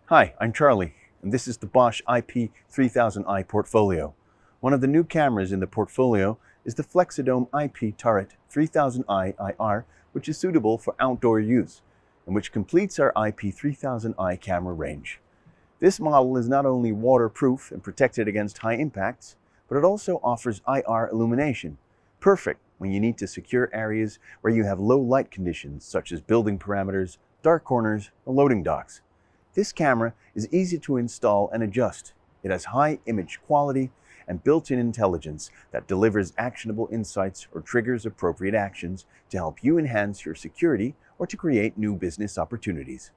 Hi, I'm Charlie, and this is the Bosch IP 3000i portfolio. One of the new cameras in the portfolio is the FLEXIDOME IP Turret 3000i IR, which is suitable for outdoor use, and which completes our IP 3000i camera range. This model is not only waterproof and protected against high impacts, but it also offers IR illumination, perfect when you need to secure areas where you have low light conditions such as building parameters, dark corners, or loading docks. This camera is easy to install and adjust. It has high image quality and built-in intelligence that delivers actionable insights or triggers appropriate actions to help you enhance your security or to create new business opportunities.